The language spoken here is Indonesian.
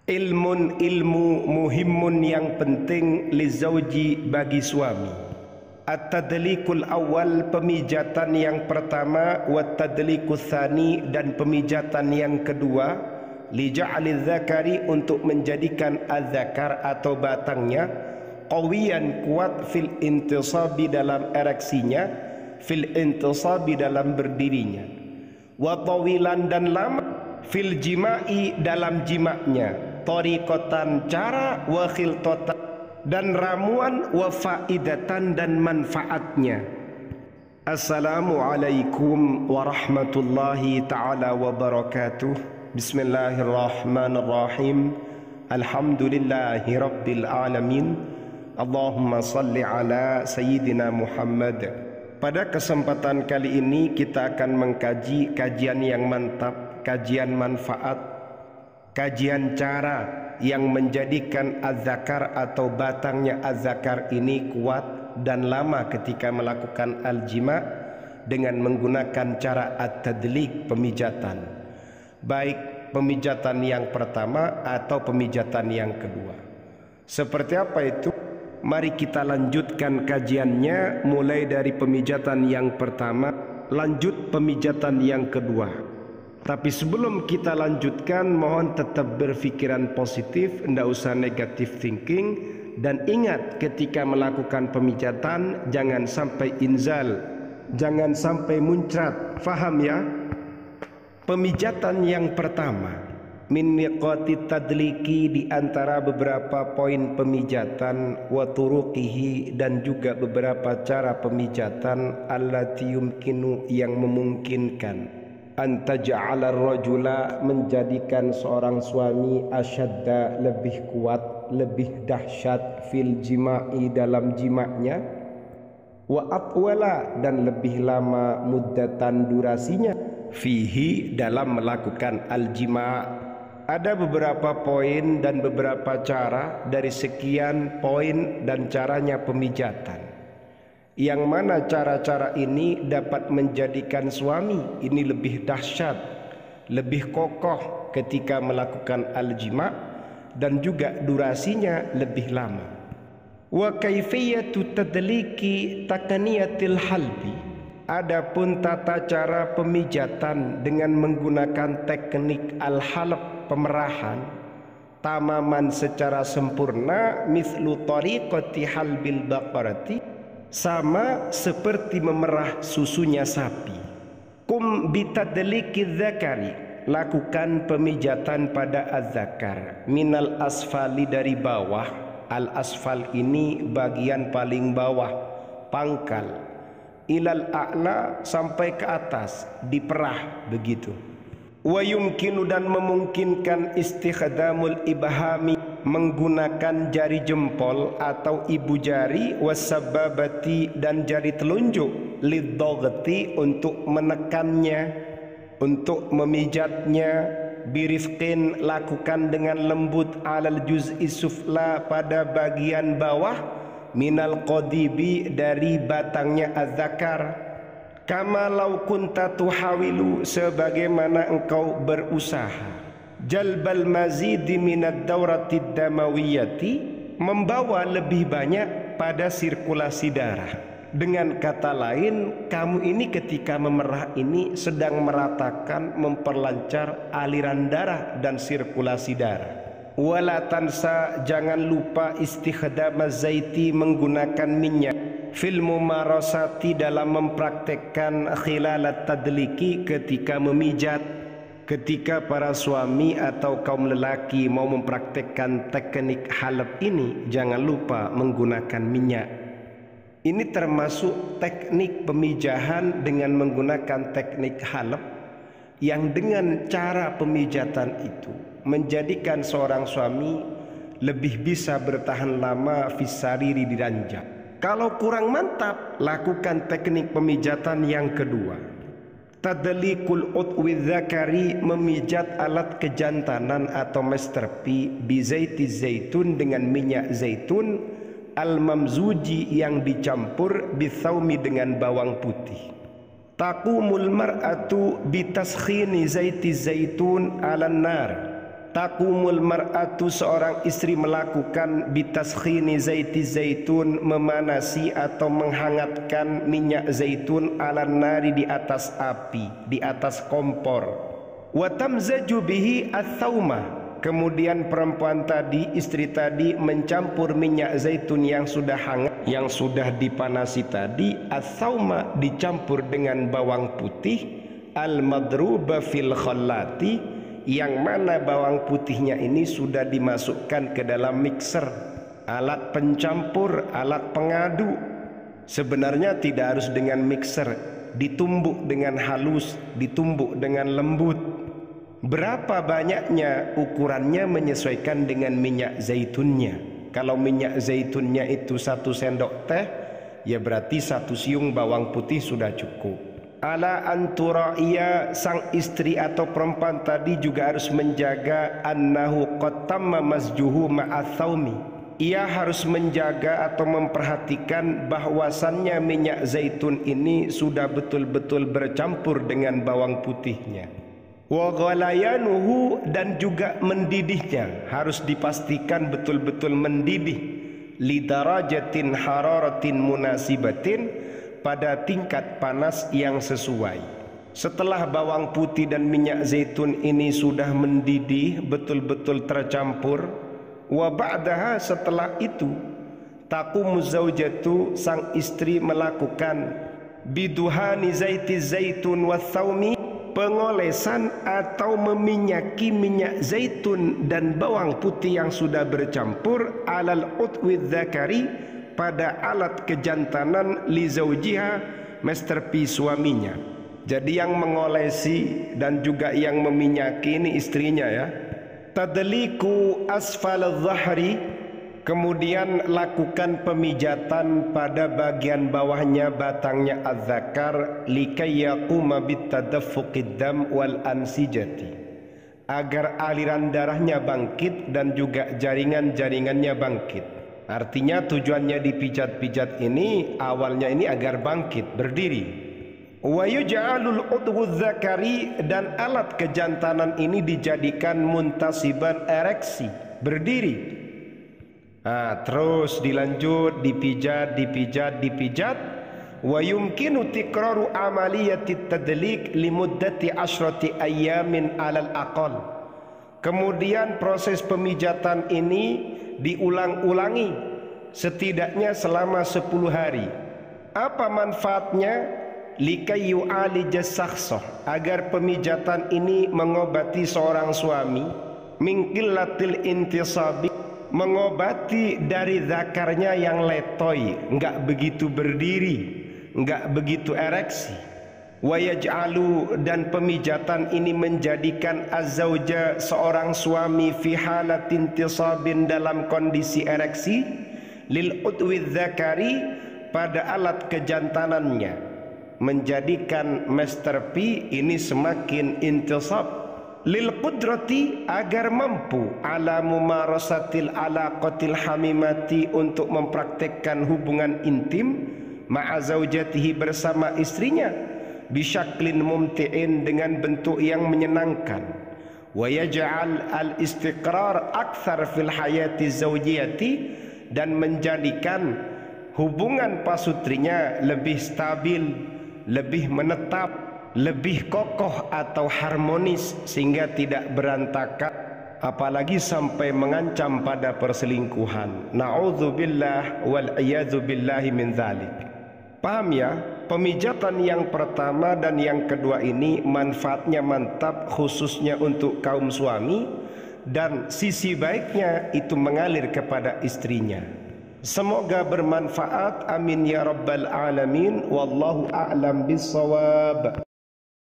Ilmu muhimun yang penting lizauji bagi suami. At-tadlikul awal pemijatan yang pertama, wa tadlikus tsani dan pemijatan yang kedua, li ja'aliz zakari untuk menjadikan az-zakar atau batangnya qawiyan kuat fil intisabi dalam ereksinya, fil intisabi dalam berdirinya, wa tawilan dan lama fil jima'i dalam jimaknya, tariqatan cara, wa khiltatan dan ramuan, wa faidatan dan manfaatnya. Assalamualaikum warahmatullahi ta'ala wabarakatuh. Bismillahirrahmanirrahim. Alhamdulillahi rabbil alamin. Allahumma salli ala Sayyidina Muhammad. Pada kesempatan kali ini kita akan mengkaji kajian yang mantap, kajian manfaat, kajian cara yang menjadikan az-zakar atau batangnya az-zakar ini kuat dan lama ketika melakukan al-jima' dengan menggunakan cara at-tadlik, pemijatan, baik pemijatan yang pertama atau pemijatan yang kedua. Seperti apa itu? Mari kita lanjutkan kajiannya mulai dari pemijatan yang pertama, lanjut pemijatan yang kedua. Tapi sebelum kita lanjutkan, mohon tetap berpikiran positif, tidak usah negative thinking, dan ingat ketika melakukan pemijatan jangan sampai inzal, jangan sampai muncrat. Faham ya? Pemijatan yang pertama, min miqati tadliki, di antara beberapa poin pemijatan, wa turuqihi dan juga beberapa cara pemijatan, allati yumkinu yang memungkinkan, antaja'ala rajula menjadikan seorang suami asyadda lebih kuat, lebih dahsyat fil jima'i dalam jimaknya, wa atwala dan lebih lama muddatan durasinya, fihi dalam melakukan al-jima'. Ada beberapa poin dan beberapa cara dari sekian poin dan caranya pemijatan, yang mana cara-cara ini dapat menjadikan suami ini lebih dahsyat, lebih kokoh ketika melakukan al-jima' dan juga durasinya lebih lama. Wa kaifiyatu tadliki takaniyatil halbi, adapun tata cara pemijatan dengan menggunakan teknik al-halb, pemerahan, tamaman secara sempurna, mislu tariqati halbil baqarati, sama seperti memerah susunya sapi. Kum bitadlikiz zakari, lakukan pemijatan pada az-zakar, minal asfali dari bawah. Al asfal ini bagian paling bawah, pangkal, ilal a'la sampai ke atas, diperah begitu. Wa yumkinu dan memungkinkan istikhdamul ibhami, menggunakan jari jempol atau ibu jari, wasababati dan jari telunjuk, liddaghti untuk menekannya, untuk memijatnya, birifqin lakukan dengan lembut, alal juz'i sufla pada bagian bawah, minal qadibi dari batangnya az-zakar, kama law kunta tuhawilu sebagaimana engkau berusaha, jalbal mazidi minad dawratid damawiyati, membawa lebih banyak pada sirkulasi darah. Dengan kata lain, kamu ini ketika memerah ini sedang meratakan, memperlancar aliran darah dan sirkulasi darah. Wala tansa, jangan lupa istikhdamaz zaiti, menggunakan minyak, fil mumarasati dalam mempraktekkan khilalat tadliki, ketika memijat. Ketika para suami atau kaum lelaki mau mempraktekkan teknik halab ini, jangan lupa menggunakan minyak. Ini termasuk teknik pemijahan dengan menggunakan teknik halab, yang dengan cara pemijatan itu menjadikan seorang suami lebih bisa bertahan lama fisariri di ranjang. Kalau kurang mantap, lakukan teknik pemijatan yang kedua, tadlikul utwi dzakari, memijat alat kejantanan atau masterpi, bizaiti zaitun dengan minyak zaitun, al-mamzuji yang dicampur, bithaumi dengan bawang putih. Taqumul mar'atu bitaskhini zaiti zaitun 'alan nar, Taqumul mar'atu, seorang istri melakukan bitaskhini zaiti zaitun, memanasi atau menghangatkan minyak zaitun ala nari, di atas api, di atas kompor. Wa tamzaju bihi ats-tsauma, kemudian perempuan tadi, istri tadi, mencampur minyak zaitun yang sudah hangat, yang sudah dipanasi tadi, ats-tsauma, dicampur dengan bawang putih, al-madruba fil khallati, yang mana bawang putihnya ini sudah dimasukkan ke dalam mixer, alat pencampur, alat pengadu. Sebenarnya tidak harus dengan mixer, ditumbuk dengan halus, ditumbuk dengan lembut. Berapa banyaknya ukurannya menyesuaikan dengan minyak zaitunnya. Kalau minyak zaitunnya itu 1 sendok teh, ya berarti 1 siung bawang putih sudah cukup. Ala antura'iya, sang istri atau perempuan tadi juga harus menjaga annahu qad tamma masjuhu ma'atsaumi. Ia harus menjaga atau memperhatikan bahwasannya minyak zaitun ini sudah betul-betul bercampur dengan bawang putihnya. Wa ghalayanuhu, dan juga mendidihnya harus dipastikan betul-betul mendidih, lidarajatin hararatin munasibatin, pada tingkat panas yang sesuai. Setelah bawang putih dan minyak zaitun ini sudah mendidih, betul-betul tercampur, wa ba'daha, setelah itu, taqumu zaujatu, sang istri melakukan biduhani zaiti zaitun wa tsaumi, pengolesan atau meminyaki minyak zaitun dan bawang putih yang sudah bercampur, alal utwi dzakari, pada alat kejantanan, li zaujiha, masterpi suaminya. Jadi yang mengolesi dan juga yang meminyaki ini istrinya ya. Tadliku asfal dhahri, kemudian lakukan pemijatan pada bagian bawahnya, batangnya az-zakar, likay yaquma bitadaffuqid dam wal ansijati, agar aliran darahnya bangkit dan juga jaringan-jaringannya bangkit. Artinya tujuannya dipijat-pijat ini awalnya ini agar bangkit, berdiri. Wa yuj'alul udhu dzakari, dan alat kejantanan ini dijadikan muntasiban, ereksi, berdiri. Terus dilanjut dipijat, dipijat. Wa yumkinu tikraru amaliyati tadlik limuddati 10 ayyamin 'alal aqal. Kemudian proses pemijatan ini diulang-ulangi setidaknya selama 10 hari. Apa manfaatnya? Likay yu'alija syakhsah, agar pemijatan ini mengobati seorang suami, min qillatil intisabi, mengobati dari zakarnya yang letoy, enggak begitu berdiri, enggak begitu ereksi. Wa yaj'alu, dan pemijatan ini menjadikan az-zauja, seorang suami, fi halatin intisabin, dalam kondisi ereksi, lil udwi dzakari, pada alat kejantanannya, menjadikan Master P ini semakin intisab, lil qudrati, agar mampu, ala mumarasatil alaqatil hamimati, untuk mempraktekkan hubungan intim, ma'a zaujatihi, bersama istrinya, bisyaklin mumti'in, dengan bentuk yang menyenangkan. Wa yaj'al al-istiqrar akthar fil hayati zaujiyati, dan menjadikan hubungan pasutrinya lebih stabil, lebih menetap, lebih kokoh atau harmonis, sehingga tidak berantakan, apalagi sampai mengancam pada perselingkuhan. Na'udzubillah wal iyadzu billahi min dzalik. Paham ya? Pemijatan yang pertama dan yang kedua ini manfaatnya mantap, khususnya untuk kaum suami, dan sisi baiknya itu mengalir kepada istrinya. Semoga bermanfaat, amin ya rabbal alamin. Wallahu a'lam bissawab.